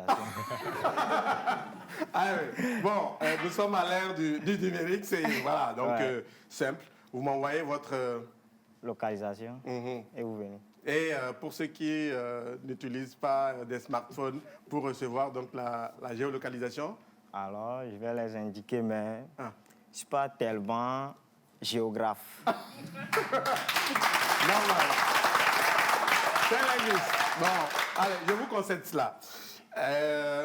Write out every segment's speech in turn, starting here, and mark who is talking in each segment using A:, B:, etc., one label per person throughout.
A: localisation.
B: Ah, oui. Bon, nous sommes à l'ère du numérique, c'est voilà, donc
A: Ouais.
B: simple. Vous m'envoyez votre...
A: Localisation
B: mhm.
A: et vous venez.
B: Et pour ceux qui n'utilisent pas des smartphones pour recevoir donc la géolocalisation,
A: Alors, je vais les indiquer, mais
B: ah.
A: je ne suis pas tellement géographe.
B: Normal. C'est linguiste. Bon, allez, je vous concède cela.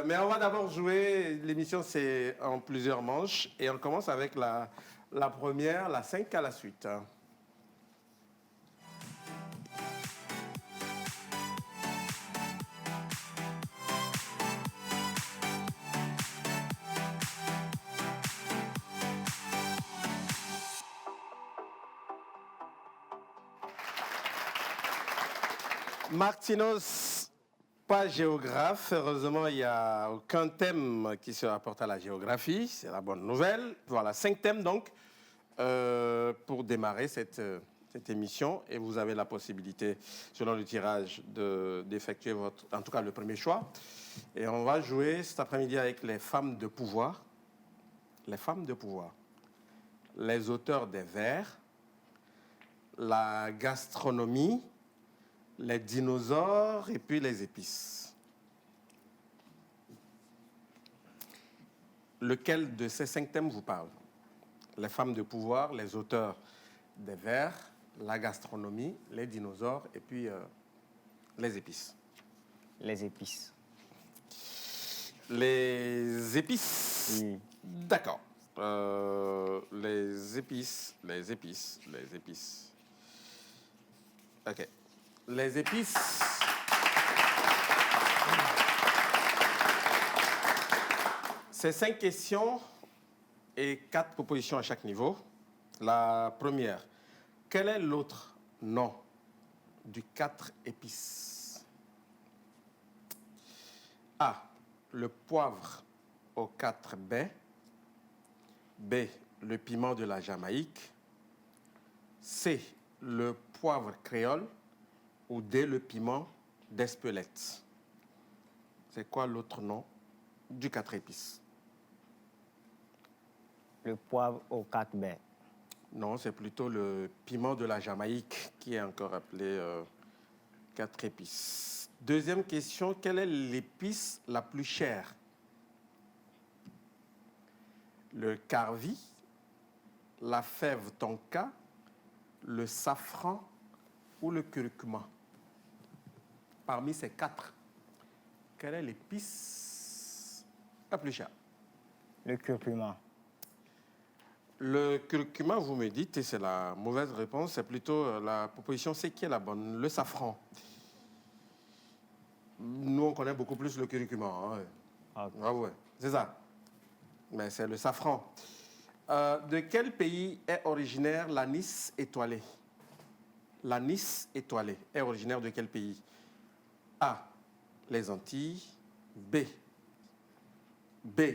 B: Mais on va d'abord jouer. L'émission, c'est en plusieurs manches. Et on commence avec la première, la 5 à la suite. Martinos, pas géographe. Heureusement, il n'y a aucun thème qui se rapporte à la géographie. C'est la bonne nouvelle. Voilà, 5 thèmes donc pour démarrer cette émission. Et vous avez la possibilité, selon le tirage, d'effectuer en tout cas le premier choix. Et on va jouer cet après-midi avec les femmes de pouvoir. Les femmes de pouvoir. Les auteurs des vers. La gastronomie. Les dinosaures et puis les épices. Lequel de ces 5 thèmes vous parle? Les femmes de pouvoir, les auteurs des vers, la gastronomie, les dinosaures et puis les épices.
A: Les épices.
B: Les épices.
A: Oui.
B: D'accord. Les épices. OK. Les épices. C'est 5 questions et 4 propositions à chaque niveau. La première, quel est l'autre nom du 4 épices? A, le poivre aux 4 baies. B, le piment de la Jamaïque. C, le poivre créole. Ou D, le piment d'Espelette. C'est quoi l'autre nom du 4 épices?
A: Le poivre aux 4 baies.
B: Non, c'est plutôt le piment de la Jamaïque qui est encore appelé 4 épices. Deuxième question, quelle est l'épice la plus chère? Le carvi, la fève tonka, le safran ou le curcuma? Parmi ces 4, quelle est l'épice la plus chère?
A: Le curcuma.
B: Le curcuma, vous me dites, et c'est la mauvaise réponse, c'est plutôt la proposition C qui est la bonne, le safran. Nous, on connaît beaucoup plus le curcuma. Hein.
A: Okay.
B: Ah ouais, c'est ça. Mais c'est le safran. De quel pays est originaire l'anis étoilé? L'anis étoilé est originaire de quel pays? A, les Antilles. B,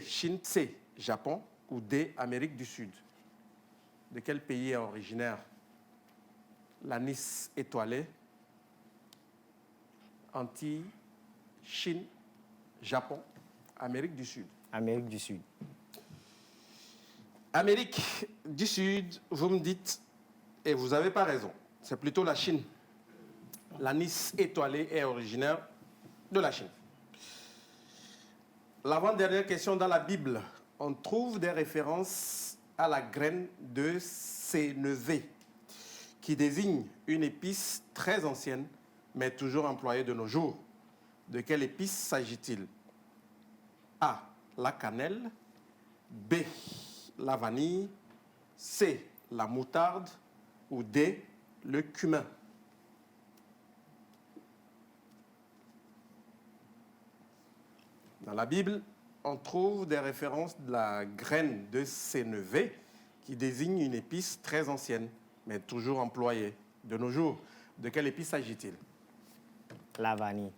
B: Chine. C, Japon. Ou D, Amérique du Sud. De quel pays est originaire l'anis étoilé? Antilles, Chine, Japon, Amérique du Sud.
A: Amérique du Sud.
B: Amérique du Sud, vous me dites, et vous n'avez pas raison, c'est plutôt la Chine. L'anis étoilé est originaire de la Chine. L'avant-dernière question, dans la Bible, on trouve des références à la graine de sénévé, qui désigne une épice très ancienne, mais toujours employée de nos jours. De quelle épice s'agit-il? A, la cannelle. B, la vanille. C, la moutarde. Ou D, le cumin. Dans la Bible, on trouve des références de la graine de sénévé qui désigne une épice très ancienne, mais toujours employée de nos jours. De quelle épice s'agit-il?
A: La vanille.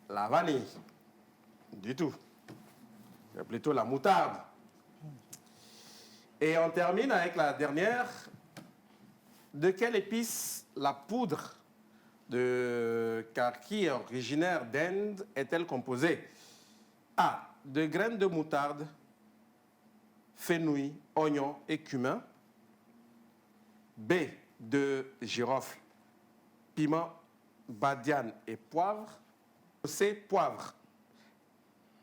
B: La vanille. Du tout. C'est plutôt la moutarde. Et on termine avec la dernière. De quelle épice la poudre de karki originaire d'Inde est-elle composée? A. De graines de moutarde, fenouil, oignon et cumin. B. De girofle, piment, badiane et poivre. C. Poivre,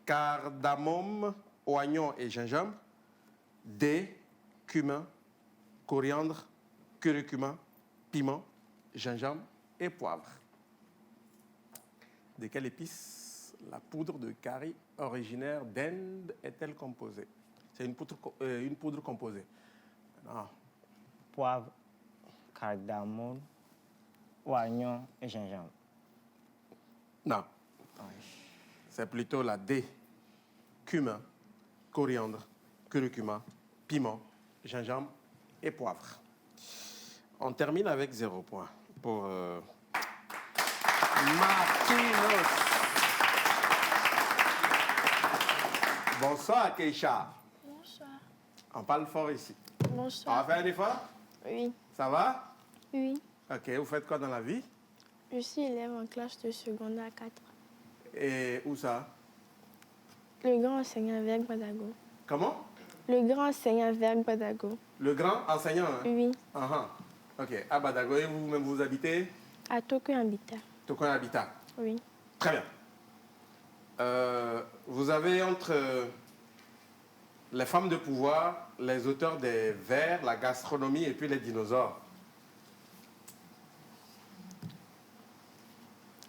B: cardamome, oignon et gingembre. D. Cumin, coriandre, curcuma, piment, gingembre et poivre. De quelle épice la poudre de curry originaire d'Inde est-elle composée? C'est une poudre composée. Non.
A: Poivre, cardamome, oignon et gingembre.
B: Non. C'est plutôt la D. Cumin, coriandre, curcuma, piment, gingembre et poivre. On termine avec 0 point pour Martinos. Bonsoir, Keisha.
C: Bonsoir.
B: On parle fort ici. On
C: Bonsoir.
B: va faire un effort?
C: Oui.
B: Ça va?
C: Oui.
B: Ok, vous faites quoi dans la vie?
C: Je suis élève en classe de secondaire 4.
B: Et où ça?
C: Le grand enseignant vers Badago.
B: Comment?
C: Le grand enseignant vers Badago.
B: Le grand enseignant, hein?
C: Oui.
B: Ok, à Badago, et vous-même vous habitez?
C: À Toko Habitat.
B: Tokyo Habitat.
C: Oui.
B: Très bien. Vous avez entre les femmes de pouvoir, les auteurs des vers, la gastronomie et puis les dinosaures.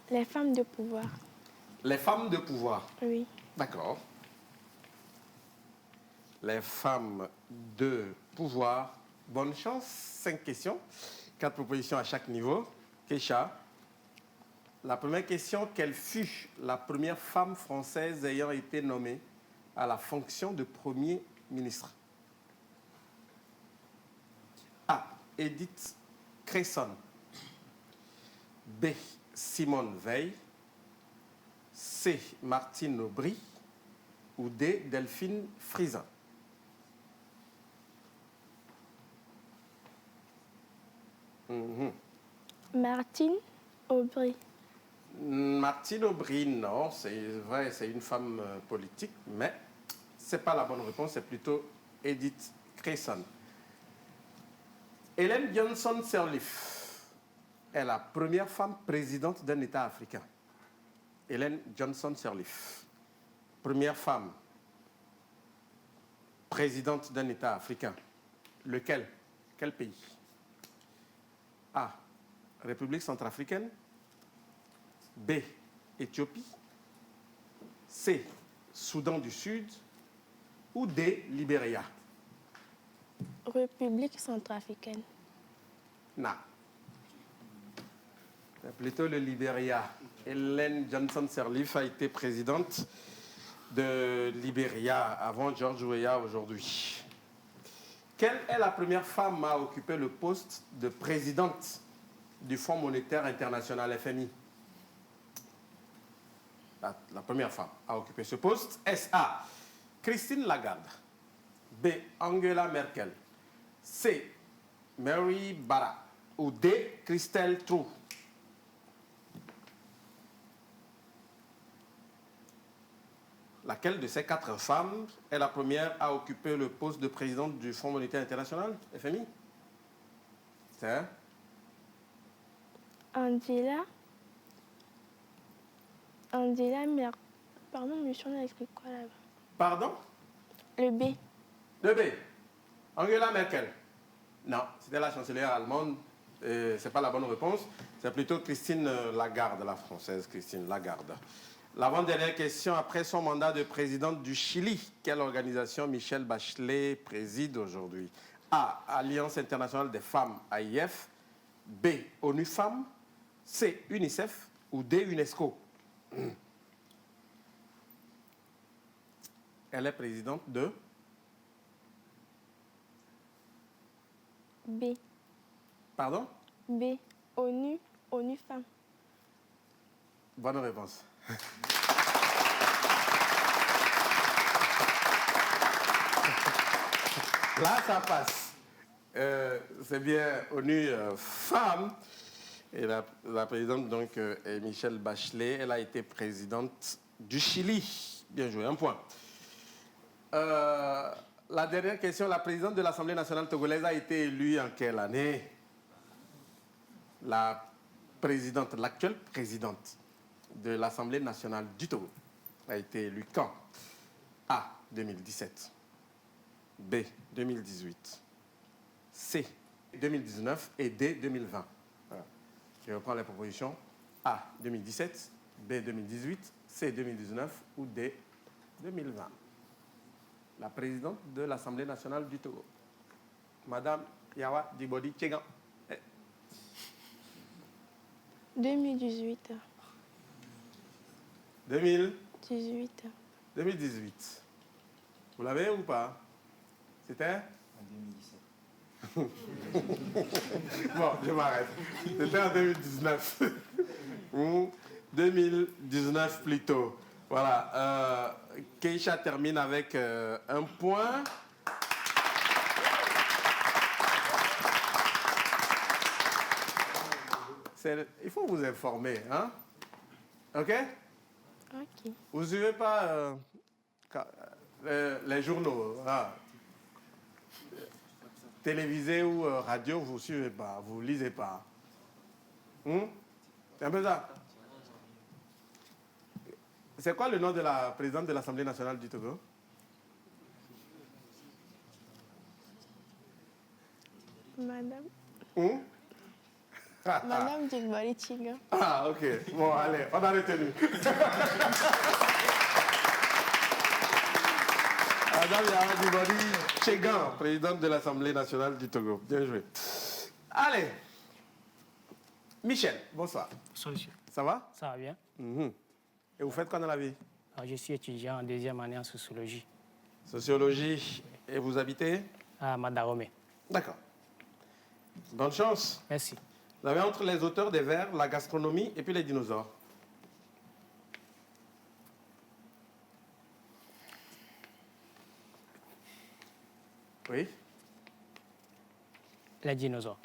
C: Les femmes de pouvoir.
B: Les femmes de pouvoir.
C: Oui.
B: D'accord. Les femmes de pouvoir. Bonne chance. 5 questions. 4 propositions à chaque niveau. Keisha, la première question, quelle fut la première femme française ayant été nommée à la fonction de Premier ministre? A. Edith Cresson. B. Simone Veil. C. Martine Aubry. Ou D. Delphine Frisan.
C: Martine Aubry.
B: Martine Aubry, non, c'est vrai, c'est une femme politique, mais ce n'est pas la bonne réponse, c'est plutôt Edith Cresson. Ellen Johnson Sirleaf est la première femme présidente d'un État africain. Ellen Johnson Sirleaf, première femme présidente d'un État africain. Lequel? Quel pays? A. République centrafricaine. B. Éthiopie. C. Soudan du Sud. Ou D. Libéria.
C: République centrafricaine.
B: Non. C'est plutôt le Libéria. Ellen Johnson Sirleaf a été présidente de Libéria avant George Weah aujourd'hui. Quelle est la première femme à occuper le poste de présidente du Fonds monétaire international FMI? La première femme à occuper ce poste. Est-ce A. Christine Lagarde. B. Angela Merkel. C. Mary Barra. Ou D. Christelle Trou. Laquelle de ces 4 femmes est la première à occuper le poste de présidente du Fonds monétaire international, FMI? C'est
C: Angela Merkel. Pardon, monsieur, on a expliqué quoi là-bas?
B: Pardon?
C: Le B.
B: Le B. Angela Merkel. Non, c'était la chancelière allemande. Ce n'est pas la bonne réponse. C'est plutôt Christine Lagarde, la française Christine Lagarde. L'avant-dernière question, après son mandat de présidente du Chili, quelle organisation Michelle Bachelet préside aujourd'hui? A. Alliance internationale des femmes, AIF. B. ONU Femmes. C. UNICEF. Ou D. UNESCO. Elle est présidente de...
C: B.
B: Pardon?
C: B. ONU Femmes.
B: Bonne réponse. Là, ça passe. C'est bien ONU Femmes. Et la présidente, donc, est Michelle Bachelet. Elle a été présidente du Chili Bien joué, un point. La dernière question, la présidente de l'Assemblée nationale togolaise a été élue en quelle année? L'actuelle présidente de l'Assemblée nationale du Togo a été élue quand? A. 2017. B. 2018. C. 2019 et D. 2020. Voilà. Je reprends les propositions. A. 2017. B. 2018. C. 2019 ou D. 2020. La présidente de l'Assemblée nationale du Togo, Madame Yawa Dibodi Tchegan.
C: 2018.
B: 2018.
C: 18.
B: Vous l'avez ou pas? C'était
A: En 2017.
B: Bon, je m'arrête. C'était en 2019. Ou 2019 plutôt. Voilà. Keisha termine avec un point. Il faut vous informer, hein? OK?
C: Ok.
B: Vous ne suivez pas les journaux, voilà. Télévisés ou radio, vous ne suivez pas, vous ne lisez pas. C'est un peu ça. C'est quoi le nom de la présidente de l'Assemblée nationale du Togo?
C: Madame.
B: Ah,
C: Madame Djigbori Tchiga.
B: ah, ok. Bon, allez, on a retenu. Madame Yawa Dibori Tchegan, présidente de l'Assemblée nationale du Togo. Bien joué. Allez. Michel, bonsoir.
D: Bonsoir, monsieur.
B: Ça va?
D: Ça va bien?
B: Et vous faites quoi dans la vie?
D: Alors, je suis étudiant en deuxième année en sociologie
B: Sociologie. Et vous habitez?
D: à Madarome.
B: D'accord. Bonne chance.
D: Merci.
B: Vous avez entre les auteurs des vers, la gastronomie et puis les dinosaures. Oui.
D: Les dinosaures.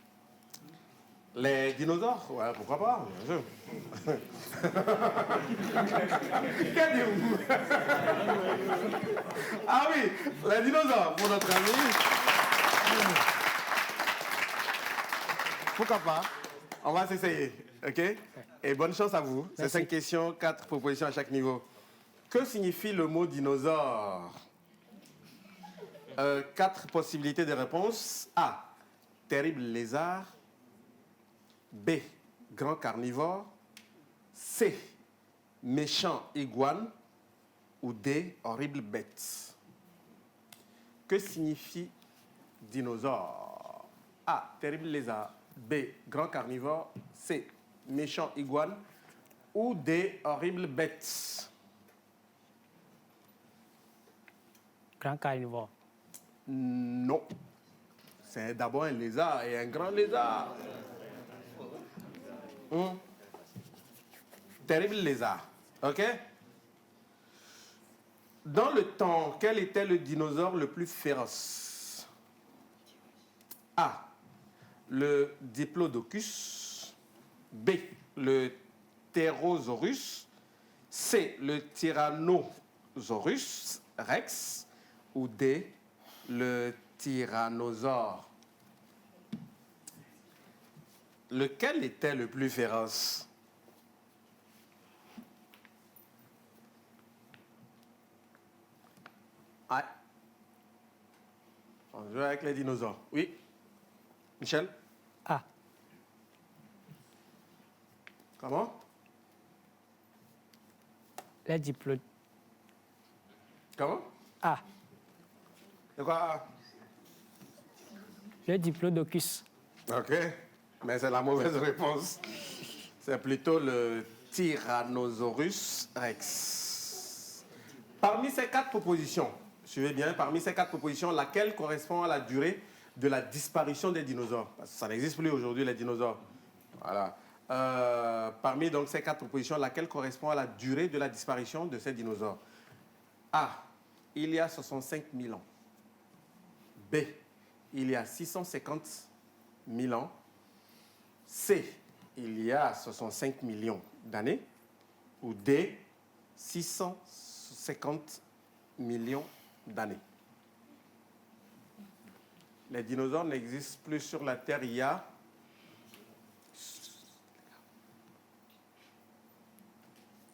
B: Les dinosaures? Ouais, pourquoi pas, bien sûr. Qu'est-ce Ah oui, les dinosaures, pour notre ami. Pourquoi pas? On va s'essayer, ok? Et bonne chance à vous. C'est 5 questions, 4 propositions à chaque niveau. Que signifie le mot dinosaure? 4 possibilités de réponse. A. Terrible lézard. B. Grand carnivore. C. Méchant iguane. Ou D. Horrible bête. Que signifie dinosaure? A. Terrible lézard. B. Grand carnivore. C. Méchant iguane. Ou D. Horrible bête.
D: Grand carnivore.
B: Non. C'est d'abord un lézard et un grand lézard. Terrible lézard. OK? Dans le temps, quel était le dinosaure le plus féroce? A. Le Diplodocus. B. Le Pterosaurus. C. Le Tyrannosaurus Rex. Ou D. Le tyrannosaure. Lequel était le plus féroce? Ah. On joue avec les dinosaures. Oui. Michel?
D: A.
B: Comment?
D: Les diplômes.
B: Comment?
D: A.
B: De quoi?
D: Le diplodocus.
B: OK. Mais c'est la mauvaise réponse. C'est plutôt le Tyrannosaurus Rex. Parmi ces 4 propositions, suivez bien, parmi ces 4 propositions, laquelle correspond à la durée de la disparition des dinosaures? Parce que ça n'existe plus aujourd'hui, les dinosaures. Voilà. Parmi donc ces 4 propositions, laquelle correspond à la durée de la disparition de ces dinosaures? A. Il y a 65 000 ans. B. Il y a 650 000 ans. C. Il y a 65 millions d'années. Ou D. 600 50 millions d'années. Les dinosaures n'existent plus sur la Terre il y a...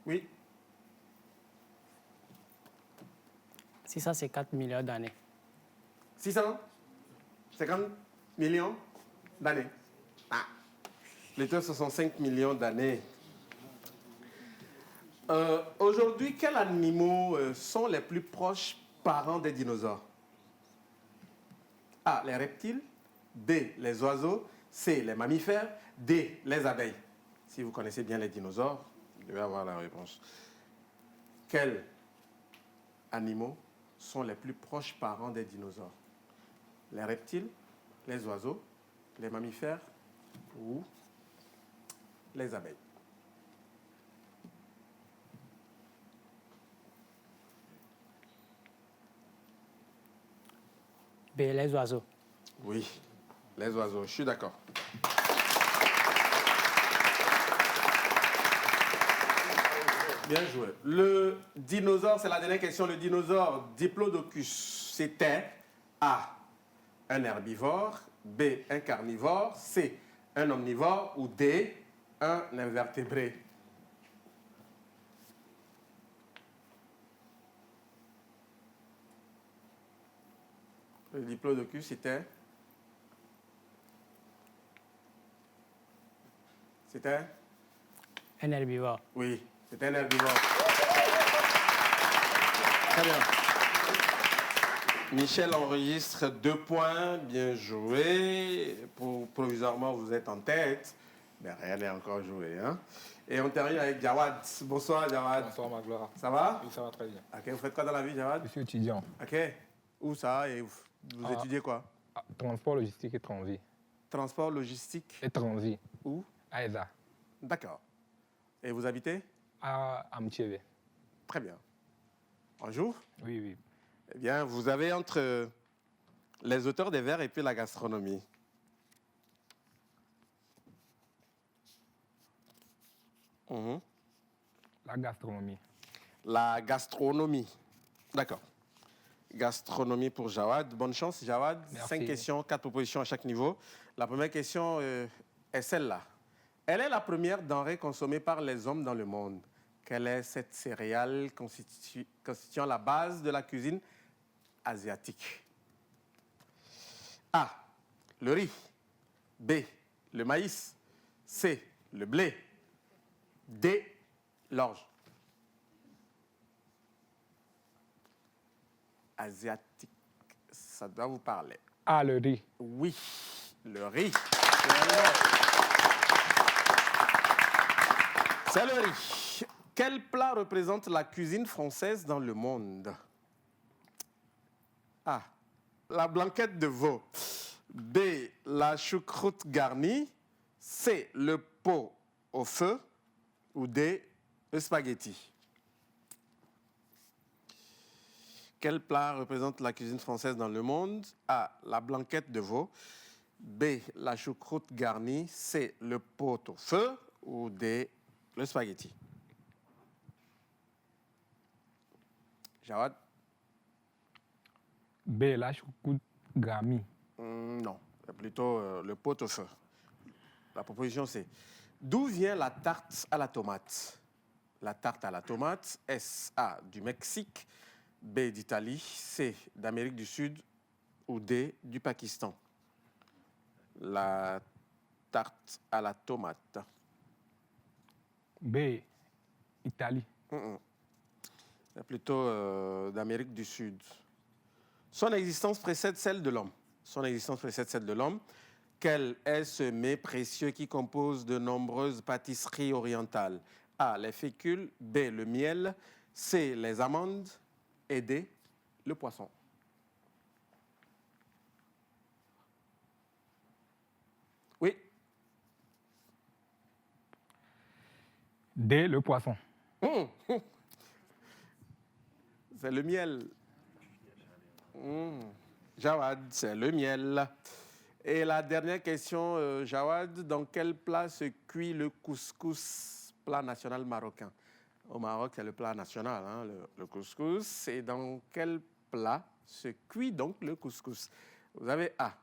B: Oui,
D: 654 millions d'années.
B: 650 millions d'années. Ah. Plutôt 65 millions d'années. Aujourd'hui, quels animaux sont les plus proches parents des dinosaures? A, les reptiles. B, les oiseaux. C, les mammifères. D, les abeilles. Si vous connaissez bien les dinosaures, vous devez avoir la réponse. Quels animaux sont les plus proches parents des dinosaures? Les reptiles, les oiseaux, les mammifères ou les abeilles?
D: B, les oiseaux.
B: Oui, les oiseaux, je suis d'accord. Bien joué. Le dinosaure, c'est la dernière question. Le dinosaure Diplodocus, c'était A, un herbivore, B, un carnivore, C, un omnivore ou D, un invertébré. Le Diplodocus, c'était
D: Un herbivore.
B: Oui, c'était un herbivore. Très bien. Michel enregistre 2 points, bien joué. Provisoirement, vous êtes en tête. Mais rien n'est encore joué. Hein? Et on termine avec Jawad. Bonsoir, Jawad.
E: Bonsoir, Magloire.
B: Ça va?
E: Oui, ça va très bien.
B: Ok, vous faites quoi dans la vie, Jawad?
E: Je suis étudiant.
B: Ok. Où ça? Et vous étudiez quoi?
E: Transport, logistique et transit.
B: Transport, logistique.
E: Et transit.
B: Où?
E: À ESA.
B: D'accord. Et vous habitez?
E: À Amtiévé.
B: Très bien. Bonjour.
E: Oui, oui.
B: Eh bien, vous avez entre les auteurs des vers et puis la gastronomie. Mhm.
E: La gastronomie.
B: La gastronomie. D'accord. Gastronomie pour Jawad. Bonne chance, Jawad.
E: Merci.
B: 5 questions, 4 propositions à chaque niveau. La première question est celle-là. Elle est la première denrée consommée par les hommes dans le monde. Quelle est cette céréale constituant la base de la cuisine asiatique? A, le riz. B, le maïs. C, le blé. D, l'orge. Asiatique, ça doit vous parler.
E: Ah, le riz.
B: Oui, le riz. C'est le riz. Quel plat représente la cuisine française dans le monde? A, la blanquette de veau. B, la choucroute garnie. C, le pot au feu. Ou D, le spaghetti. Quel plat représente la cuisine française dans le monde? A, la blanquette de veau. B, la choucroute garnie. C, le pot au feu. Ou D, le spaghetti. Jawad?
E: B, la choucroute garnie.
B: Non, c'est plutôt le pot au feu. La proposition, c'est d'où vient la tarte à la tomate? La tarte à la tomate, est-ce A, du Mexique, B, d'Italie, C, d'Amérique du Sud ou D, du Pakistan? La tarte à la tomate.
E: B, Italie.
B: C'est plutôt d'Amérique du Sud. Son existence précède celle de l'homme. Son existence précède celle de l'homme. Quel est ce mets précieux qui compose de nombreuses pâtisseries orientales? A, les fécules. B, le miel. C, les amandes. Et D, le poisson. Oui.
E: D, le poisson.
B: C'est le miel. Jawad, c'est le miel. Et la dernière question, Jawad, dans quel plat se cuit le couscous, plat national marocain? Au Maroc, c'est le plat national, hein, le couscous. Et dans quel plat se cuit donc le couscous? Vous avez A,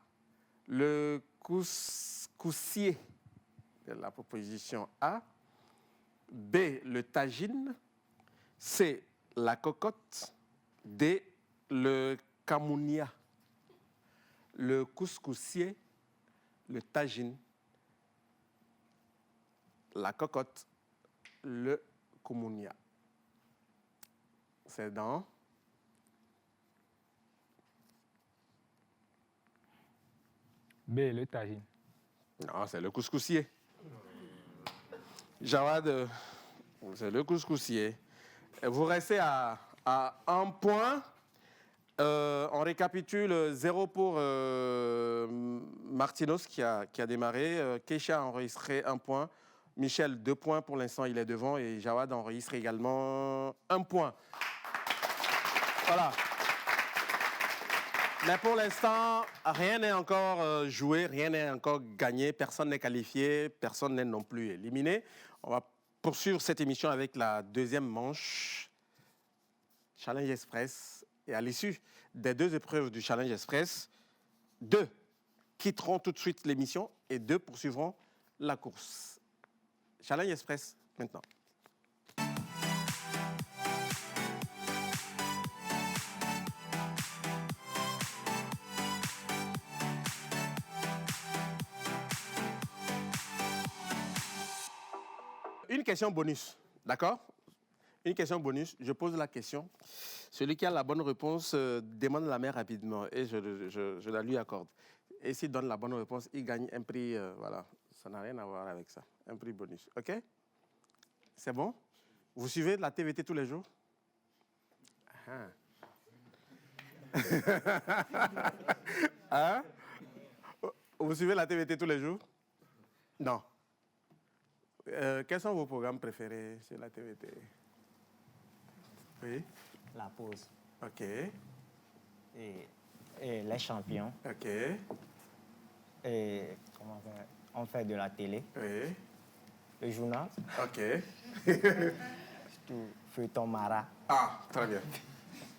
B: le couscoussier, de la proposition A. B, le tagine. C, la cocotte. D, le camounia. Le couscoussier, le tagine, la cocotte, le camounia. C'est dans
E: B, le tagine.
B: Non, c'est le couscoussier. Jawad, c'est le couscoussier. Vous restez à 1 point. On récapitule 0 pour Martinos qui a démarré. Keisha a enregistré 1 point. Michel, 2 points pour l'instant, il est devant. Et Jawad enregistre également 1 point. Voilà. Mais pour l'instant, rien n'est encore joué, rien n'est encore gagné. Personne n'est qualifié, personne n'est non plus éliminé. On va poursuivre cette émission avec la deuxième manche. Challenge Express. Et à l'issue des 2 épreuves du Challenge Express, 2 quitteront tout de suite l'émission et 2 poursuivront la course. Challenge Express, maintenant. Une question bonus, d'accord? Une question bonus, je pose la question. Celui qui a la bonne réponse demande la main rapidement et je la lui accorde. Et s'il donne la bonne réponse, il gagne un prix, voilà, ça n'a rien à voir avec ça, un prix bonus, ok? C'est bon? Vous suivez la TVT tous les jours? Hein? Vous suivez la TVT tous les jours? Non. Quels sont vos programmes préférés sur la TVT? Oui.
A: La pause.
B: OK.
A: Et les champions.
B: OK.
A: Et comment on fait de la télé.
B: Oui.
A: Le journal.
B: OK.
A: Tout feuilleton Mara.
B: Ah, très bien.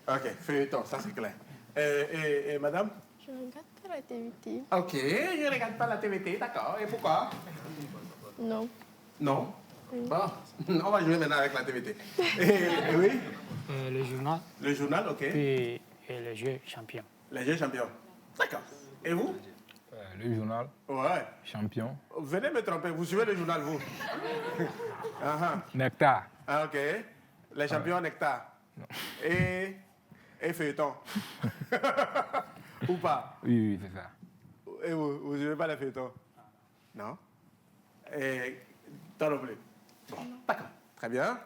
B: OK, feuilleton, ça c'est clair. Et madame?
C: Je ne regarde pas la TVT.
B: OK, je ne regarde pas la TVT, d'accord. Et pourquoi?
C: Non.
B: Non.
C: Oui.
B: Bon, on va jouer maintenant avec la TVT. Et oui?
D: Le journal,
B: Le journal, OK.
D: puis le jeu champion.
B: Les jeux champions. D'accord. Et vous?
E: Le journal,
B: Ouais.
E: champion.
B: Venez me tromper, vous suivez le journal, vous?
E: Nectar.
B: Ah, OK. Les champions nectar. Et feuilleton. Ou pas?
E: Oui, c'est ça.
B: Et vous ne suivez pas les feuilletons? Non? Et toi non plus? Bon, d'accord. Très bien.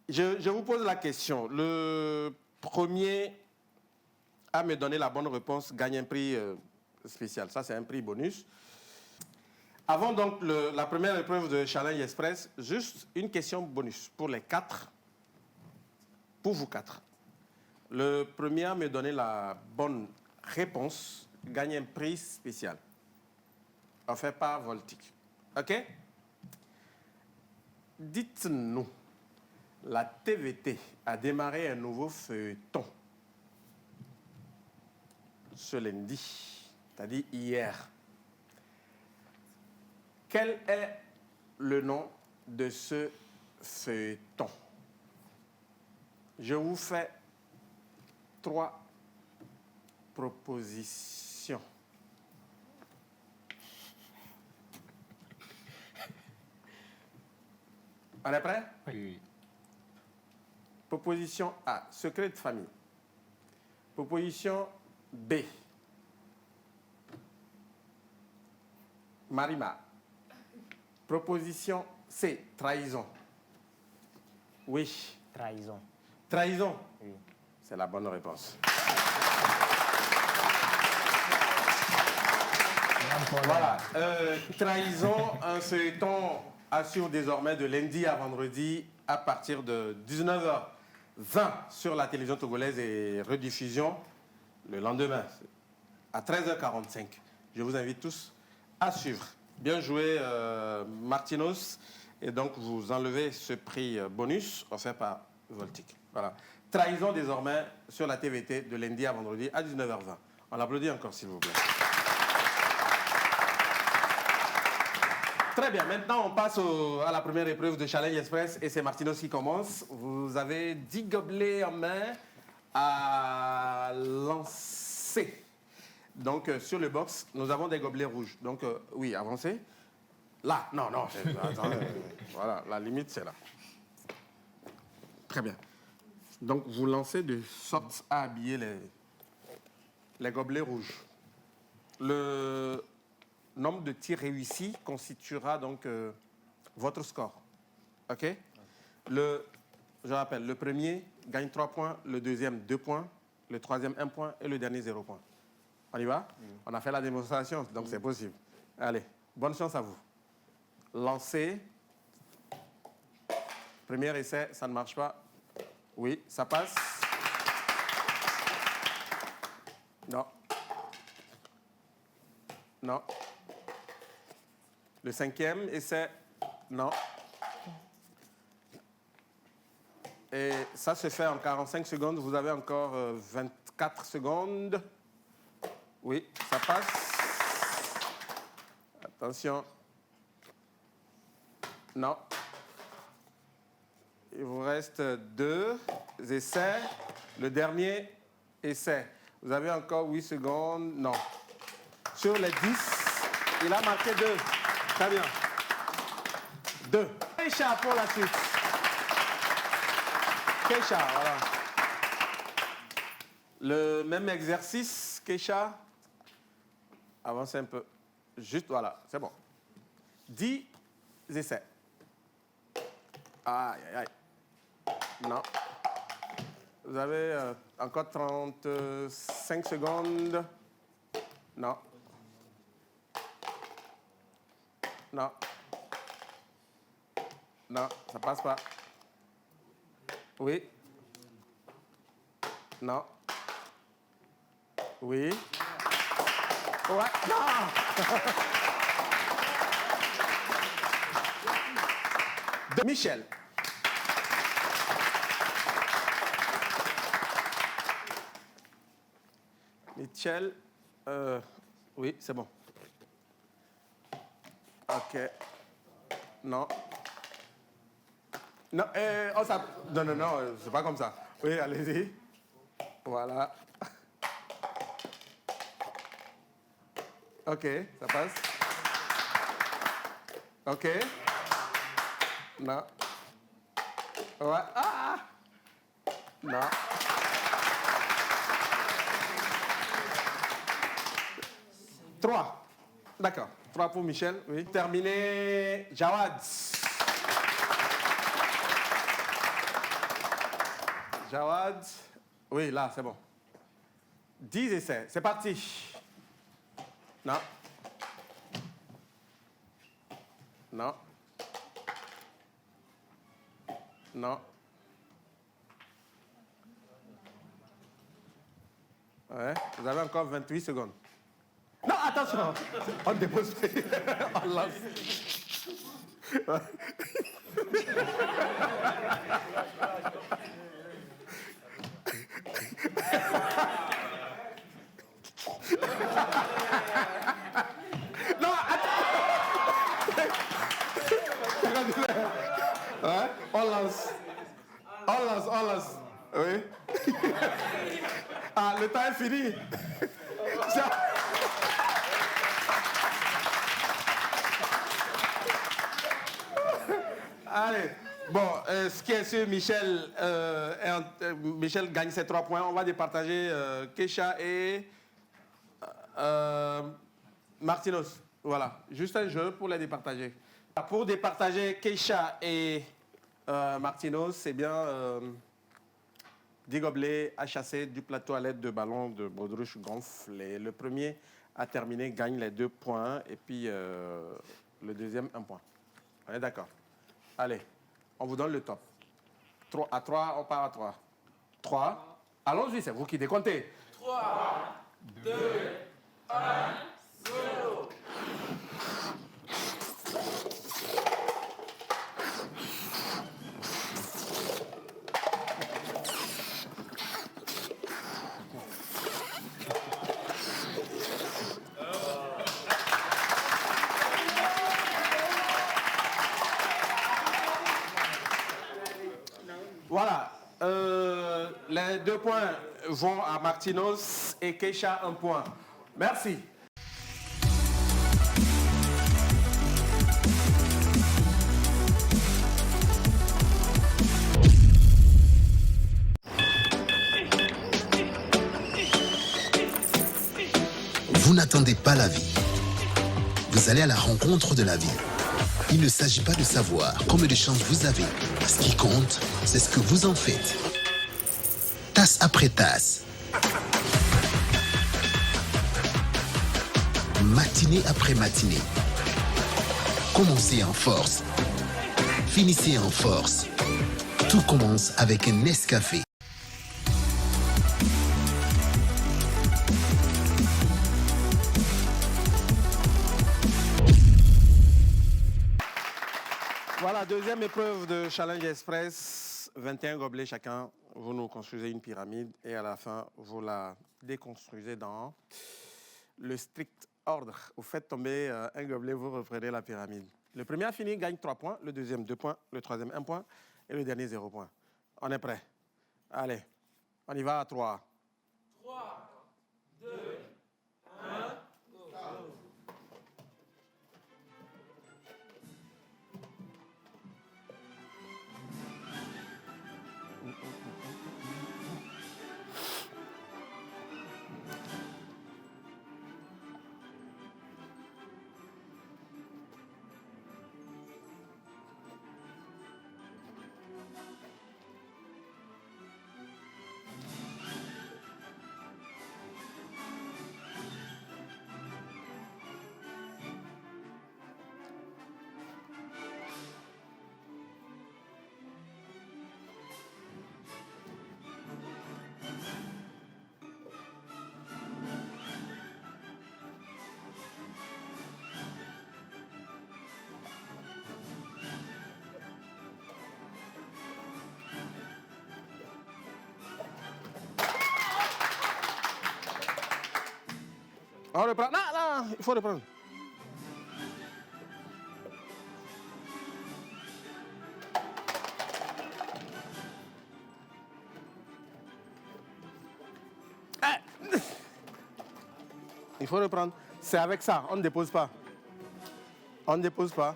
B: Je vous pose la question. Le premier à me donner la bonne réponse gagne un prix spécial. Ça, c'est un prix bonus. Avant donc la première épreuve de Challenge Express, juste une question bonus pour les 4. Pour vous 4. Le premier à me donner la bonne réponse gagne un prix spécial. Offert par Voltic. OK? Dites-nous, la TVT a démarré un nouveau feuilleton ce lundi, c'est-à-dire hier. Quel est le nom de ce feuilleton? Je vous fais 3 propositions. On est prêt?
E: Oui.
B: Proposition A, secret de famille. Proposition B, Marima. Proposition C, trahison. Oui,
A: Trahison.
B: trahison.
A: Oui.
B: C'est la bonne réponse. Voilà. Trahison, un feuilleton assure désormais de lundi à vendredi à partir de 19h20 sur la télévision togolaise et rediffusion le lendemain à 13h45. Je vous invite tous à suivre. Bien joué, Martinos. Et donc, vous enlevez ce prix bonus offert par Voltic. Voilà. Trahison désormais sur la TVT de lundi à vendredi à 19h20. On l'applaudit encore, s'il vous plaît. Très bien. Maintenant, on passe à la première épreuve de Challenge Express et c'est Martinos qui commence. Vous avez 10 gobelets en main à lancer. Donc, sur le box, nous avons des gobelets rouges. Donc, oui, avancez. Là, non, non. Attendez, voilà, la limite, c'est là. Très bien. Donc, vous lancez de sorte à habiller les gobelets rouges. Le nombre de tirs réussis constituera donc votre score. OK? Je rappelle, le premier gagne 3 points, le deuxième 2 points, le troisième 1 point et le dernier 0 point. On y va? On a fait la démonstration, donc c'est possible. Allez, bonne chance à vous. Lancez. Premier essai, ça ne marche pas. Oui, ça passe. Non. Non. Le cinquième essai, non. Et ça se fait en 45 secondes. Vous avez encore 24 secondes. Oui, ça passe. Attention. Non. Il vous reste 2 essais. Le dernier essai. Vous avez encore 8 secondes. Non. Sur les 10, il a marqué 2. Très bien. 2. Keisha pour la suite. Keisha, voilà. Le même exercice, Keisha. Avancez un peu. Juste, voilà, c'est bon. 10 essais. Aïe, aïe, aïe. Non. Vous avez encore 35 secondes. Non. Non. Non, ça passe pas. Oui. Non. Oui. Ouais. Non. De Michel. Michel. Oui, c'est bon. OK. Non. Non, oh, ça... Non, non, non, c'est pas comme ça. Oui, allez-y. Voilà. OK, ça passe. OK. Non. Ouais. Ah! Non. Trois. D'accord. 3 pour Michel, oui. Terminé, Jawad. Jawad. Oui, là, c'est bon. 10 essais. C'est parti. Non. Non. Non. Ouais. Vous avez encore 28 secondes. Non, attention. On dépose. On lance. Non, attends. Ouais, on lance. On lance, on lance. Oui. Ah, le temps est fini. Allez, bon, ce qui est sûr, Michel, Michel gagne ses 3 points. On va départager Keisha et Martinos. Voilà, juste un jeu pour les départager. Pour départager Keisha et Martinos, c'est bien 10 gobelets à chasser du plateau à l'aide de ballons de baudruche gonflés. Le premier à terminer gagne les 2 points et puis le deuxième 1 point. On est d'accord? Allez, on vous donne le top. 3 à 3, on part à 3. 3. Allons-y, c'est vous qui décomptez. 3, 2, 1, 0. les 2 points vont à Martinos et Keisha 1 point. Merci.
F: Vous n'attendez pas la vie. Vous allez à la rencontre de la vie. Il ne s'agit pas de savoir combien de chances vous avez. Ce qui compte, c'est ce que vous en faites. Tasse après tasse. Matinée après matinée. Commencez en force. Finissez en force. Tout commence avec un Nescafé.
B: Voilà, deuxième épreuve de Challenge Express. 21 gobelets chacun. Vous nous construisez une pyramide et à la fin, vous la déconstruisez dans le strict ordre. Vous faites tomber un gobelet, vous reprenez la pyramide. Le premier à finir gagne 3 points, le deuxième 2 points, le troisième 1 point et le dernier 0 point. On est prêt? Allez, on y va à 3. 3, 2, 1, go. On reprend. Non, non, il faut reprendre. Il faut reprendre. C'est avec ça, on ne dépose pas. On ne dépose pas.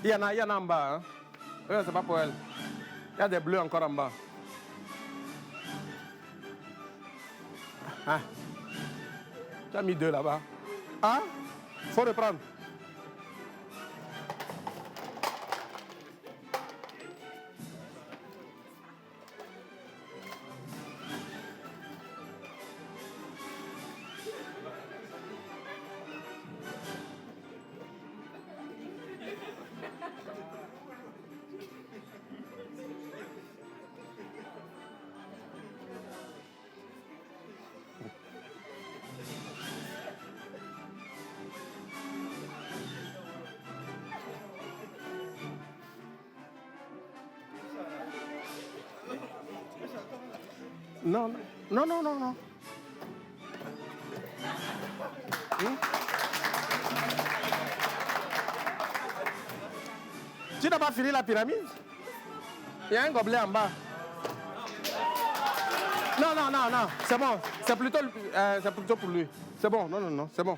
B: Il y en a en bas. Hein? C'est pas pour elle. Il y a des bleus encore en bas. Ah. Tu as mis 2 là-bas. Ah, il faut reprendre. Non, non, non, non, non. Tu n'as pas fini la pyramide? Il y a un gobelet en bas. Non, non, non, non, c'est bon. C'est plutôt pour lui. C'est bon, non, non, non, c'est bon.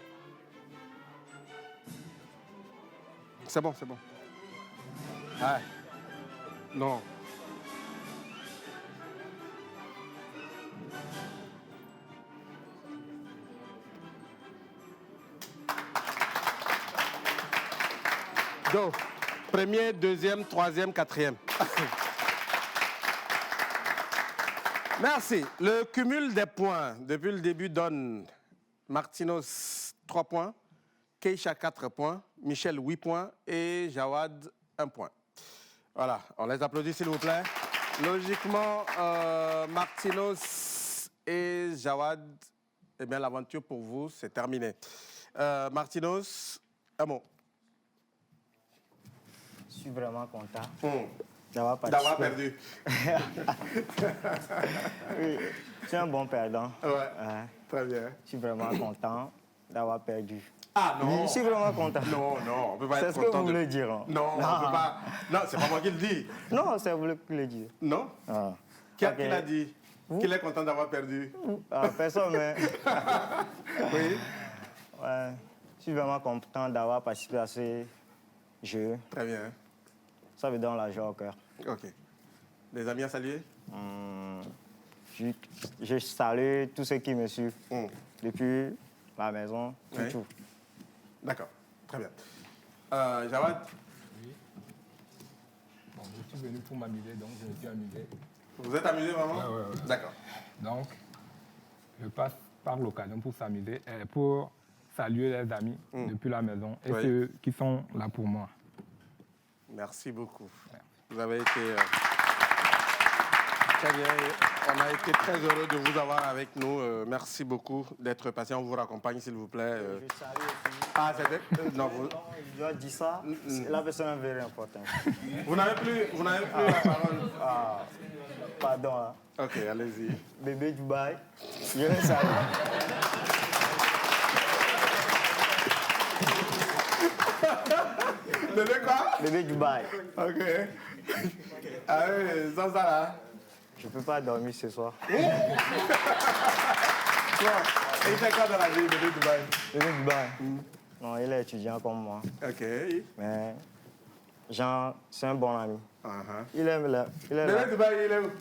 B: C'est bon, c'est bon. Ouais. Non. Donc, premier, deuxième, troisième, quatrième. Merci. Le cumul des points depuis le début donne Martinos 3 points, Keisha 4 points, Michel 8 points et Jawad 1 point. Voilà, on les applaudit s'il vous plaît. Logiquement, Martinos et Jawad, eh bien l'aventure pour vous, c'est terminé. Martinos, un mot.
A: Je suis vraiment content. D'avoir
B: d'avoir
A: participé.
B: perdu.
A: Oui, je suis un bon perdant.
B: Ouais,
A: Ouais.
B: très bien.
A: Je suis vraiment content d'avoir perdu.
B: Ah non.
A: Oui, je suis vraiment content.
B: Non, non, on peut pas
A: C'est
B: être
A: ce que
B: content
A: vous
B: de...
A: voulez dire. Hein.
B: Non, on peut pas. Non, c'est pas moi qui le dis.
A: Non, c'est vous qui le dites.
B: Non.
A: Ah.
B: Qui
A: Ok.
B: l'a dit? Qu'il est content d'avoir perdu.
A: Ah, personne, mais
B: Oui.
A: ouais, je suis vraiment content d'avoir participé à ce jeu.
B: Très bien.
A: Ça me donne la joie au cœur.
B: Ok. Des amis à saluer?
A: Je salue tous ceux qui me suivent
B: Hum.
A: depuis la maison,
B: Oui.
A: tout.
B: D'accord. Très bien. Jawad,
E: Bon, je suis venu pour m'amuser, donc je me suis amusé.
B: vous êtes amusé vraiment?
E: Ouais.
B: D'accord.
E: Donc, je passe par l'occasion pour s'amuser, pour saluer les amis depuis la maison et
B: Oui.
E: ceux qui sont là pour moi.
B: Merci beaucoup. Vous avez été très bien. On a été très heureux de vous avoir avec nous. Merci beaucoup d'être patient. On vous raccompagne, s'il vous plaît.
A: Je salue aussi.
B: Ah, c'était... non, vous...
A: Je dois dire ça, la personne est very important.
B: Vous n'avez plus la parole.
A: Ah, pardon, hein.
B: Ok, allez-y.
A: Bébé Dubaï, je le salue.
B: Bébé quoi?
A: Bébé Dubaï,
B: Ok. Ah oui, sans ça là.
A: je peux pas dormir ce soir.
B: Bon. Et il fait quoi dans la vie, bébé Dubaï?
A: Bébé Dubaï, non, il est étudiant comme moi,
B: Ok.
A: mais Jean, c'est un bon ami.
B: Uh-huh.
A: Il est là. Il est
B: Bébé
A: là.
B: Dubaï, il est où?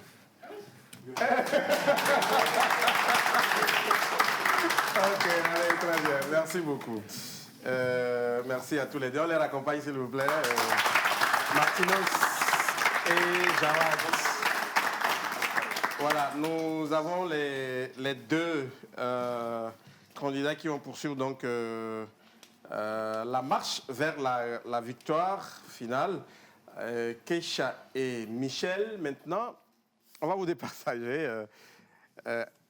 B: Ok, allez, très bien. Merci beaucoup. Merci à tous les deux. On les raccompagne, s'il vous plaît. Martinos et Jawad. Voilà, nous avons les deux candidats qui vont poursuivre donc, la marche vers la victoire finale. Keisha et Michel, maintenant, on va vous départager.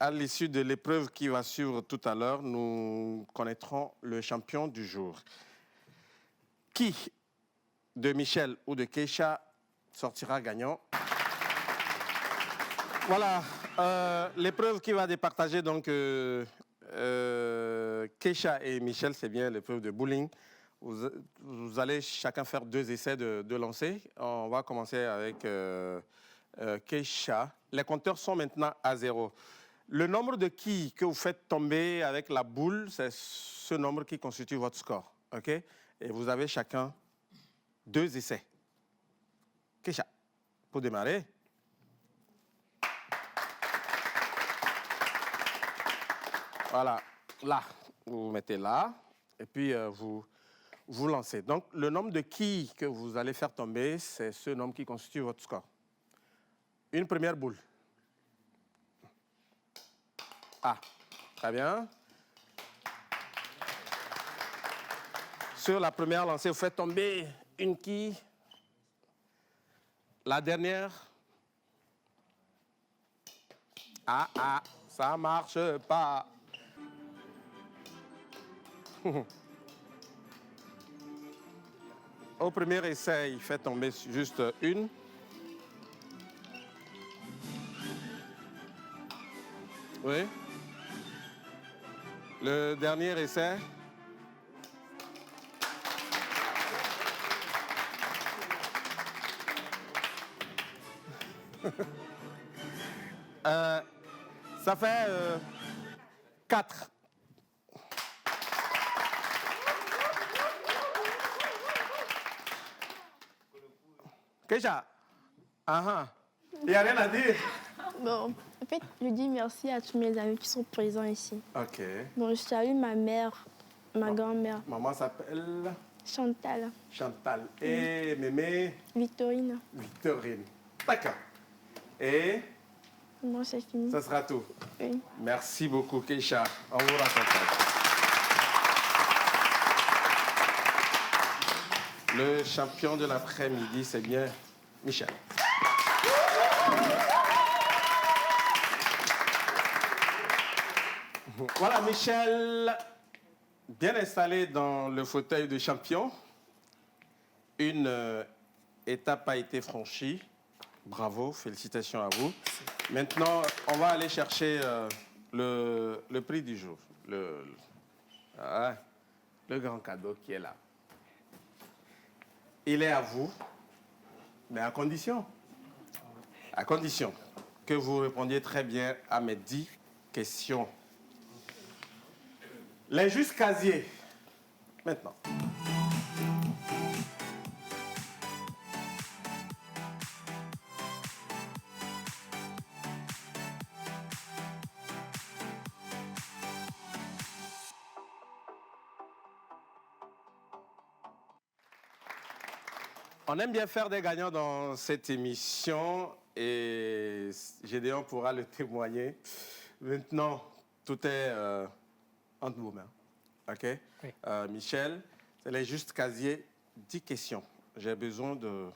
B: À l'issue de l'épreuve qui va suivre tout à l'heure, nous connaîtrons le champion du jour. Qui de Michel ou de Keisha sortira gagnant? Voilà, l'épreuve qui va départager donc Keisha et Michel, c'est bien l'épreuve de bowling. Vous allez chacun faire 2 essais de lancer. On va commencer avec Keisha. Les compteurs sont maintenant à 0. Le nombre de quilles que vous faites tomber avec la boule, c'est ce nombre qui constitue votre score. OK? Et vous avez chacun 2 essais. Keisha, pour démarrer. Voilà, là, vous vous mettez là, et puis vous lancez. Donc, le nombre de quilles que vous allez faire tomber, c'est ce nombre qui constitue votre score. Une première boule. Ah, très bien. Sur la première lancée, vous faites tomber une quille. La dernière. Ah, ça marche pas. Au premier essai, il fait tomber juste une. Oui. Le dernier essai. Ça fait 4. Keisha, il n'y a rien à dire.
C: Bon, en fait, je dis merci à tous mes amis qui sont présents ici.
B: Ok.
C: Bon, je salue ma mère, ma grand-mère,
B: Maman s'appelle
C: Chantal,
B: Chantal. Et mémé
C: Victorine.
B: Victorine. D'accord. Et
C: Bon, c'est fini.
B: ça sera tout.
C: Oui.
B: Merci beaucoup, Keisha. On vous raccompagne. Le champion de l'après-midi, c'est bien Michel. Voilà, Michel, bien installé dans le fauteuil de champion. Une étape a été franchie. Bravo, félicitations à vous. Maintenant, on va aller chercher le prix du jour. Le grand cadeau qui est là. Il est à vous, mais à condition que vous répondiez très bien à mes 10 questions. L'injuste casier. Maintenant. On aime bien faire des gagnants dans cette émission et Gédéon pourra le témoigner. Maintenant, tout est entre vos mains. OK?
D: Oui.
B: Michel, c'est l'injuste casier, 10 questions. J'ai besoin de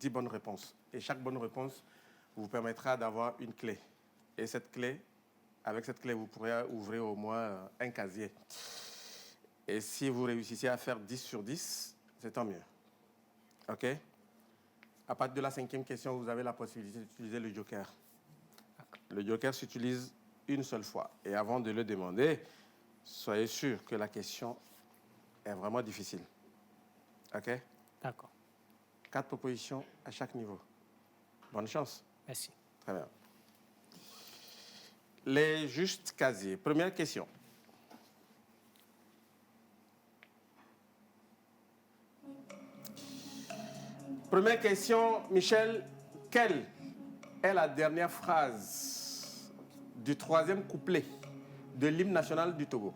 B: 10 bonnes réponses. Et chaque bonne réponse vous permettra d'avoir une clé. Et avec cette clé, vous pourrez ouvrir au moins un casier. Et si vous réussissez à faire 10 sur 10, c'est tant mieux. OK? À partir de la 5e question, vous avez la possibilité d'utiliser le joker. Le joker s'utilise une seule fois. Et avant de le demander, soyez sûr que la question est vraiment difficile. OK?
D: D'accord.
B: 4 propositions à chaque niveau. Bonne chance.
D: Merci.
B: Très bien. Les justes casiers. Première question. Première question, Michel. Quelle est la dernière phrase du 3e couplet de l'hymne national du Togo?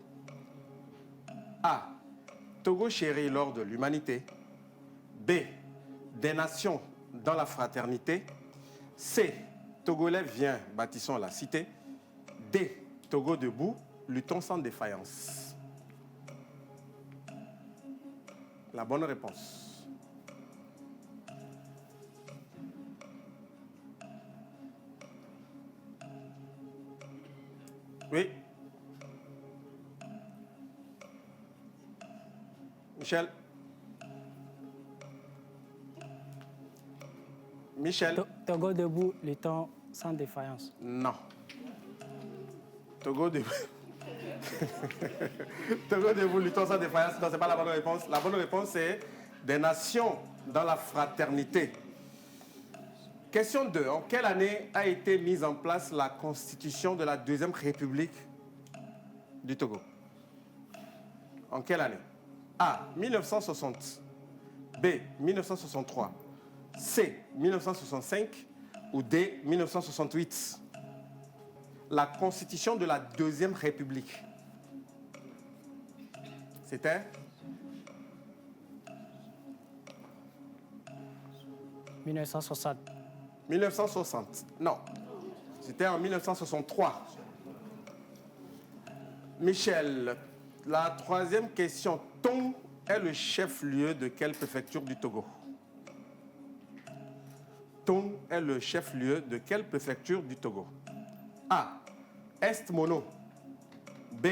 B: A. Togo chéri lors de l'humanité. B. Des nations dans la fraternité. C. Togolais viens, bâtissons la cité. D. Togo debout, luttons sans défaillance. La bonne réponse. Oui. Michel. Michel.
D: Togo debout, luttons sans défaillance.
B: Non. Togo debout. Togo debout, luttons sans défaillance. Non, ce n'est pas la bonne réponse. La bonne réponse, c'est des nations dans la fraternité. Question 2. En quelle année a été mise en place la constitution de la Deuxième République du Togo? En quelle année? A. 1960. B. 1963. C. 1965. Ou D. 1968. La constitution de la Deuxième République. C'était
D: 1960.
B: 1960. Non. C'était en 1963. Michel, la 3e question. Tong est le chef-lieu de quelle préfecture du Togo? Tong est le chef-lieu de quelle préfecture du Togo? A. Est Mono. B.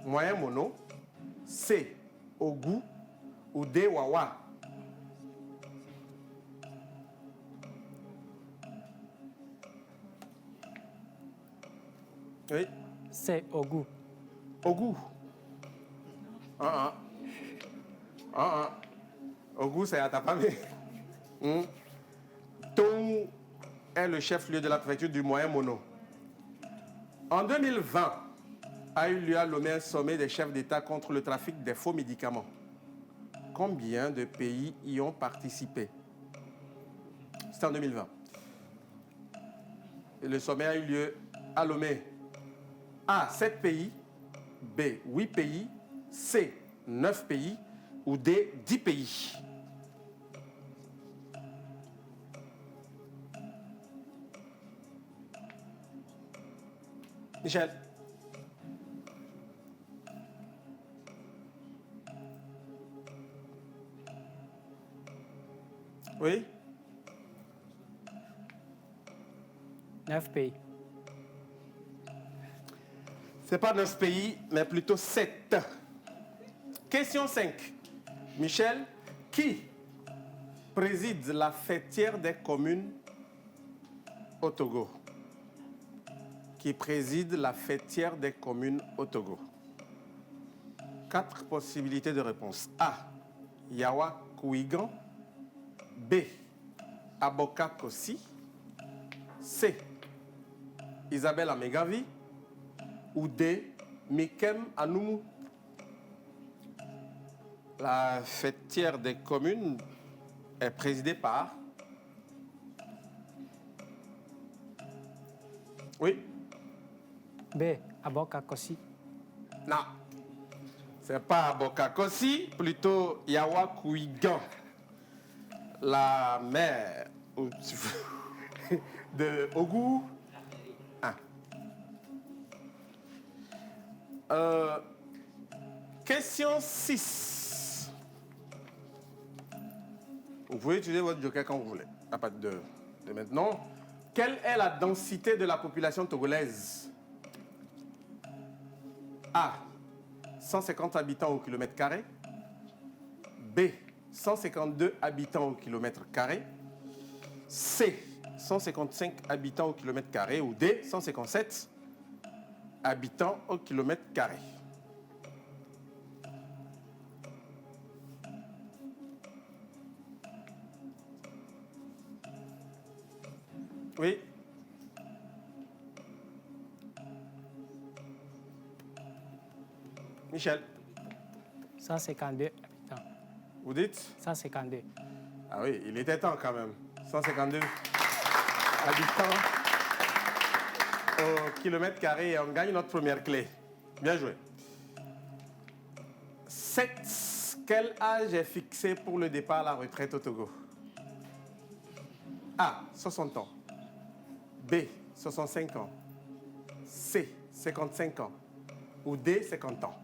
B: Moyen Mono. C. Ogu. Ou D. Wawa. Oui.
D: C'est Ogu.
B: Ogu. Ogu, c'est à Tapamé. Tong est le chef-lieu de la préfecture du Moyen Mono. En 2020, a eu lieu à Lomé un sommet des chefs d'État contre le trafic des faux médicaments. Combien de pays y ont participé? C'était en 2020. Et le sommet a eu lieu à Lomé. A. 7 pays. B. 8 pays. C. 9 pays. Ou D. 10 pays. Michel. Oui?
D: 9 pays.
B: Ce n'est pas 9 pays, mais plutôt 7. Question 5. Michel, qui préside la fêtière des communes au Togo qui préside la fêtière des communes au Togo? 4 possibilités de réponse. A. Yawa Kouigan. B. Aboka Kossi. C. Isabelle Amegavi. Ou D. Mikem Anoumou. La fêtière des communes est présidée par... Oui?
D: B. Aboka Kossi.
B: Non. C'est pas Aboka Kossi, plutôt Yawa Kouigan. La mère de Ogou. Question 6. Vous pouvez utiliser votre joker quand vous voulez, à partir de maintenant. Quelle est la densité de la population togolaise? A. 150 habitants au kilomètre carré. B. 152 habitants au kilomètre carré. C. 155 habitants au kilomètre carré. Ou D. 157 habitants au kilomètre carré. Oui. Michel,
D: 152 habitants.
B: vous dites?
D: 152.
B: Ah oui, il était temps quand même. 152 habitants au kilomètre carré et on gagne notre première clé. Bien joué. 7. Quel âge est fixé pour le départ à la retraite au Togo? A. 60 ans. B. 65 ans. C. 55 ans. Ou D. 50 ans.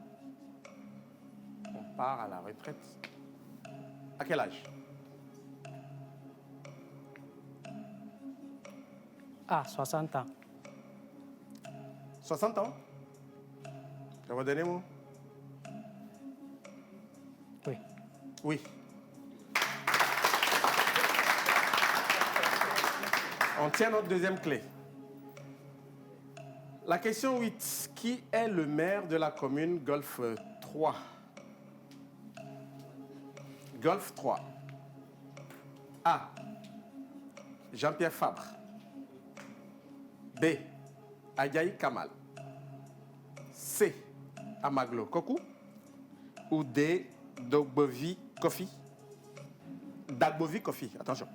B: On part à la retraite. À quel âge?
D: A. 60 ans.
B: 60 ans? C'est votre dernier mot?
D: Oui.
B: Oui. On tient notre deuxième clé. La question 8. Qui est le maire de la commune Golfe 3? Golfe 3. A. Jean-Pierre Fabre. B. Adjaï Kamal. C. Amaglo Kokou. Ou D. Dagbovi Kofi. Dagbovi Kofi, attention.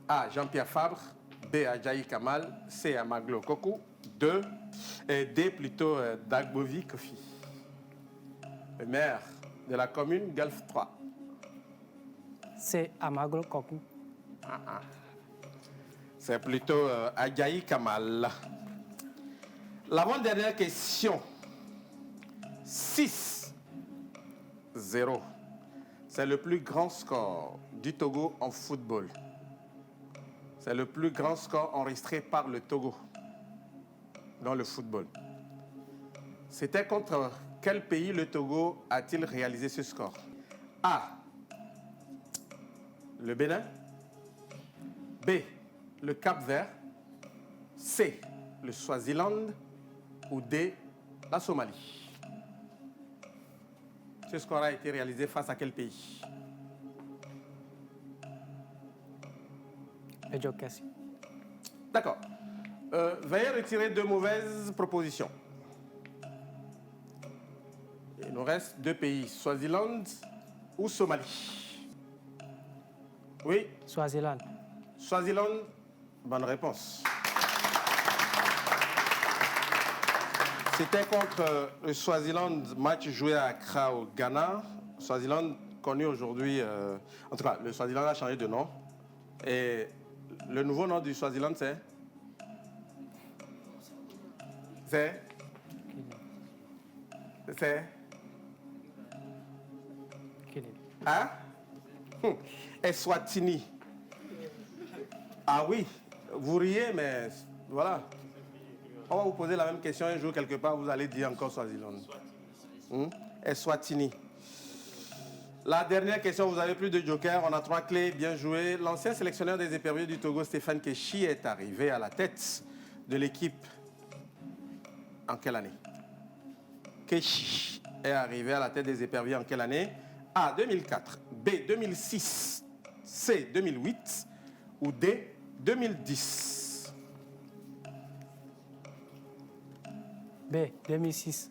B: A. Jean-Pierre Fabre. B. Adjaï Kamal. C. Amaglo Kokou. D. Plutôt Dagbovi Kofi. Le maire de la commune Golfe 3.
D: C. Amaglo Kokou.
B: C'est plutôt Adjaï Kamal. L'avant-dernière question. 6-0. C'est le plus grand score du Togo en football. C'est le plus grand score enregistré par le Togo dans le football. C'était contre quel pays le Togo a-t-il réalisé ce score? A. Le Bénin. B. Le Cap-Vert. C. Le Swaziland. Ou D. La Somalie. Ce score a été réalisé face à quel pays?
D: Le joker.
B: D'accord. Veuillez retirer 2 mauvaises propositions. Il nous reste 2 pays, Swaziland ou Somalie. Oui,
D: Swaziland.
B: Swaziland, bonne réponse. C'était contre le Swaziland, match joué à Accra au Ghana. Swaziland connu aujourd'hui, en tout cas, le Swaziland a changé de nom. Et le nouveau nom du Swaziland, c'est? C'est? Hein? Eswatini. Ah oui, vous riez, mais voilà. On va vous poser la même question un jour quelque part, vous allez dire encore Swaziland. Eswatini. La dernière question, vous avez plus de joker, on a 3 clés, bien joué. L'ancien sélectionneur des éperviers du Togo, Stéphane Keshi, est arrivé à la tête de l'équipe en quelle année? Keshi est arrivé à la tête des éperviers en quelle année? A, 2004, B, 2006, C, 2008 ou D, 2010?
D: B, 2006.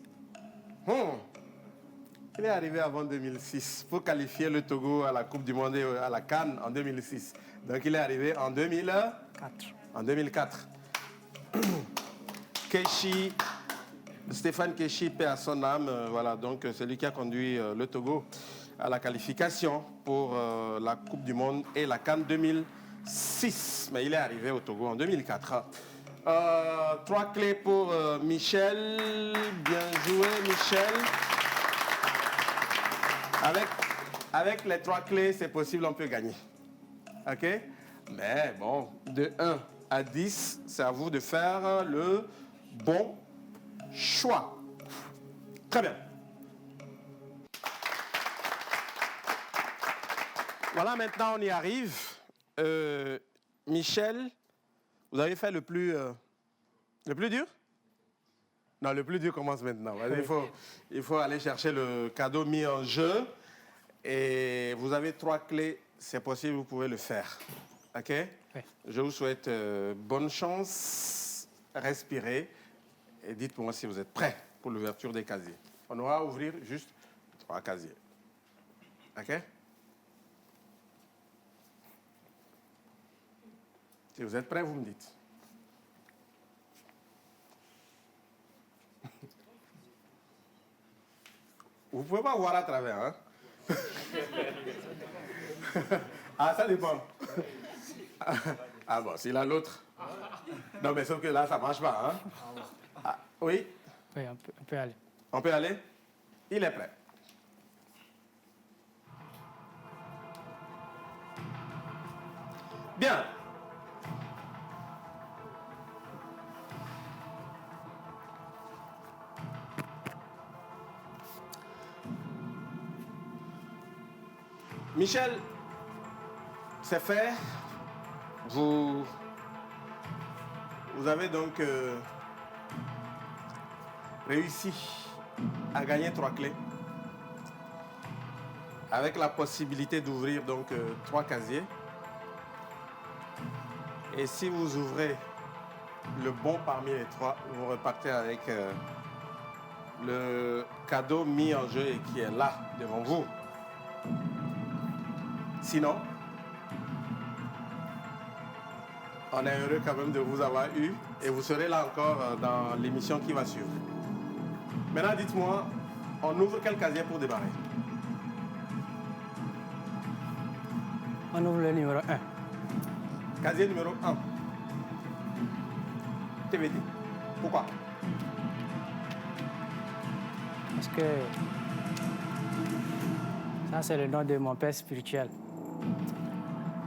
B: Il est arrivé avant 2006 pour qualifier le Togo à la Coupe du Monde et à la CAN en 2006. Donc il est arrivé en
D: 4.
B: En 2004. Keshi, Stéphane Keshi, paix à son âme, voilà, donc c'est lui qui a conduit le Togo à la qualification pour la Coupe du Monde et la CAN 2006. Mais il est arrivé au Togo en 2004. 3 clés pour Michel. Bien joué, Michel. Avec les 3 clés, c'est possible, on peut gagner. OK? Mais bon, de 1 à 10, c'est à vous de faire le bon choix. Très bien. Voilà, maintenant on y arrive. Michel, vous avez fait le plus dur? Non, le plus dur commence maintenant. Il faut aller chercher le cadeau mis en jeu. Et vous avez 3 clés. C'est possible, vous pouvez le faire. OK?
D: Oui.
B: Je vous souhaite bonne chance. Respirez. Et dites-moi si vous êtes prêts pour l'ouverture des casiers. On aura à ouvrir juste 3 casiers. OK? Si vous êtes prêts, vous me dites. Vous ne pouvez pas voir à travers, hein? Ah, ça dépend. Ah bon, s'il a l'autre. Non, mais sauf que là, ça ne marche pas, hein? Ah, oui?
D: Oui, on peut aller.
B: On peut aller? Il est prêt. Bien. Michel, c'est fait. Vous avez donc réussi à gagner 3 clés avec la possibilité d'ouvrir donc 3 casiers. Et si vous ouvrez le bon parmi les 3, vous repartez avec le cadeau mis en jeu et qui est là devant vous. Sinon, on est heureux quand même de vous avoir eu et vous serez là encore dans l'émission qui va suivre. Maintenant, dites-moi, on ouvre quel casier pour démarrer?
D: On ouvre le numéro 1.
B: Casier numéro 1. TVT. Pourquoi?
D: Parce que ça, c'est le nom de mon père spirituel.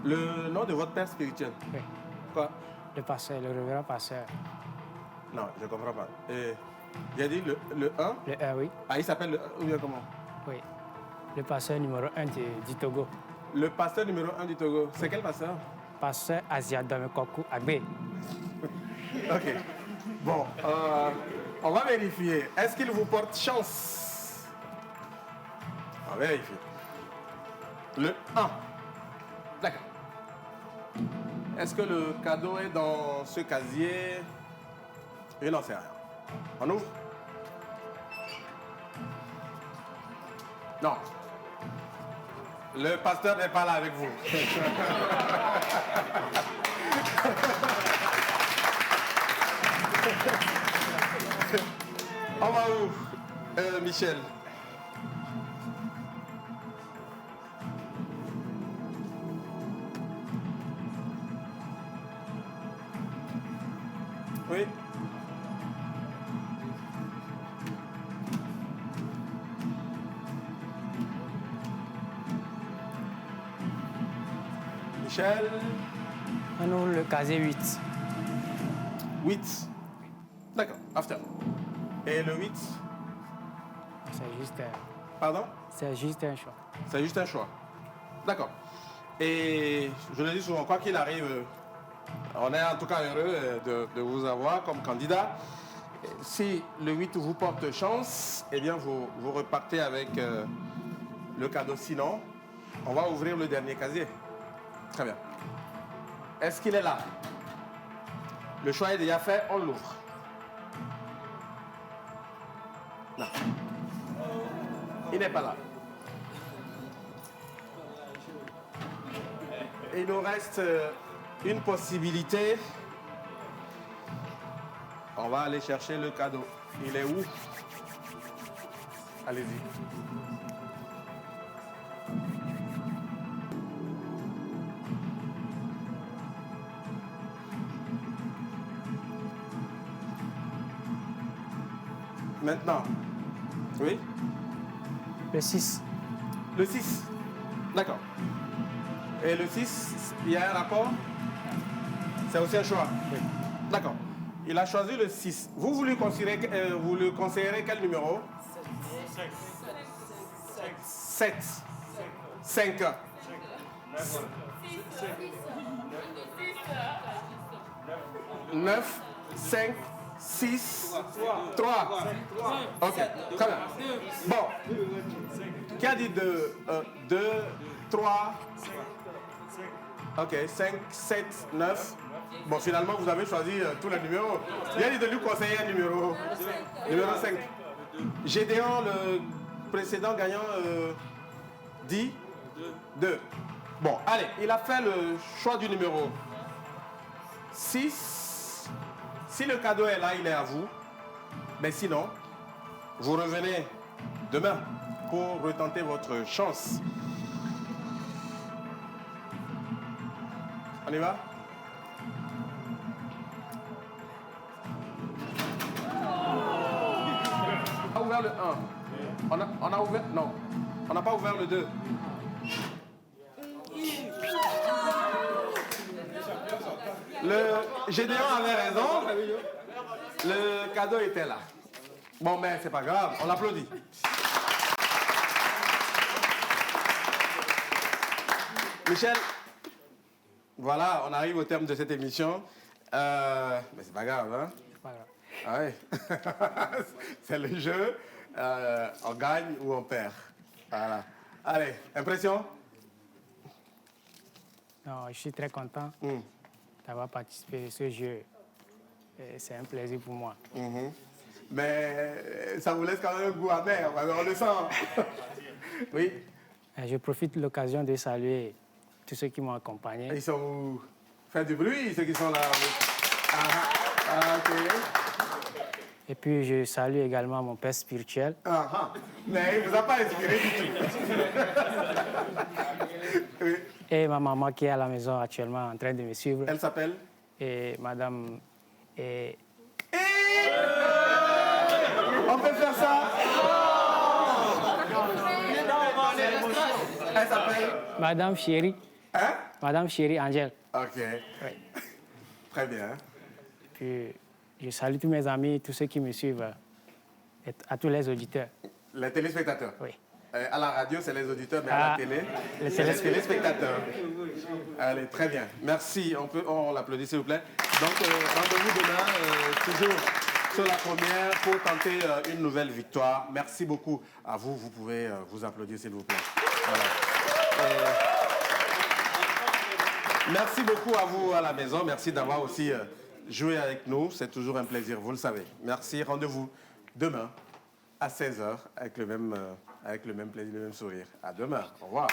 B: Le nom de votre père spirituel?
D: Oui.
B: Quoi?
D: Le pasteur, le révérend pasteur.
B: Non, je ne comprends pas. J'ai dit le 1?
D: Le 1, oui.
B: Ah, il s'appelle le 1 ou bien comment?
D: Oui. Le pasteur numéro 1 du Togo.
B: Le pasteur numéro 1 du Togo. C'est quel pasteur?
D: Pasteur Asia Domekoku Agbe.
B: Ok. Bon, on va vérifier. Est-ce qu'il vous porte chance? On va vérifier. Le 1. D'accord. Est-ce que le cadeau est dans ce casier? Je n'en sais rien. On ouvre? Non. Le pasteur n'est pas là avec vous. On va où, Michel? Oui. Michel?
D: On ouvre le casier 8.
B: 8. D'accord, after. Et le 8?
D: C'est juste,
B: Pardon?
D: c'est juste un choix.
B: C'est juste un choix. D'accord. Et je le dis souvent, quoi qu'il arrive, on est en tout cas heureux de vous avoir comme candidat. Si le 8 vous porte chance, eh bien vous repartez avec le cadeau. Sinon, on va ouvrir le dernier casier. Très bien. Est-ce qu'il est là? Le choix est déjà fait, on l'ouvre. Non. Il n'est pas là. Il nous reste une possibilité. On va aller chercher le cadeau. Il est où? Allez-y. Maintenant. Oui?
D: Le 6.
B: Le 6. D'accord. Et le 6, il y a un rapport? C'est aussi un choix?
D: Oui.
B: D'accord. Il a choisi le 6. Vous le conseillerez quel numéro? 7. 5. 9, 5, 6, 3. Ok, très bien. Bon. Qui a dit 2? 2, 3. Ok, 5, 7, 9. Bon, finalement, vous avez choisi tous les numéros. Il a dit de lui conseiller un numéro. Numéro 5. Gédéon, le précédent gagnant, dit 2. Bon, allez, il a fait le choix du numéro 6. Si le cadeau est là, il est à vous. Mais sinon, vous revenez demain pour retenter votre chance. On y va? On a ouvert le 1. On a ouvert... Non. On n'a pas ouvert le 2. Le Gédéon avait raison. Le cadeau était là. Bon, mais c'est pas grave. On l'applaudit. Michel, voilà, on arrive au terme de cette émission. Mais c'est pas grave, hein?
D: Pas grave.
B: Ah oui. C'est le jeu. On gagne ou on perd. Voilà. Allez, impression?
D: Non, je suis très content d'avoir participé à ce jeu. Et c'est un plaisir pour moi.
B: Mais ça vous laisse quand même un goût amer, on le sent. Oui.
D: Et je profite de l'occasion de saluer tous ceux qui m'ont accompagné.
B: Ils sont où? Faites du bruit, ceux qui sont là. Ok.
D: Et puis je salue également mon père spirituel.
B: Mais il ne vous a pas inspiré du tout. Oui.
D: Et ma maman qui est à la maison actuellement en train de me suivre.
B: Elle s'appelle?
D: Et madame... Et...
B: On peut faire ça? Elle s'appelle?
D: Madame Chérie.
B: Hein?
D: Madame Chérie Angèle.
B: Ok.
D: Oui.
B: Très bien.
D: Puis je salue tous mes amis, tous ceux qui me suivent, et à tous les auditeurs.
B: Les téléspectateurs?
D: Oui.
B: À la radio, c'est les auditeurs, mais à la télé, c'est les téléspectateurs. Allez, très bien. Merci. On l'applaudit, s'il vous plaît. Donc, rendez-vous demain, toujours sur la première, pour tenter une nouvelle victoire. Merci beaucoup à vous. Vous pouvez vous applaudir, s'il vous plaît. Voilà. Merci beaucoup à vous à la maison. Merci d'avoir aussi joué avec nous. C'est toujours un plaisir, vous le savez. Merci. Rendez-vous demain à 16h avec le même plaisir, le même sourire. À demain. Au revoir.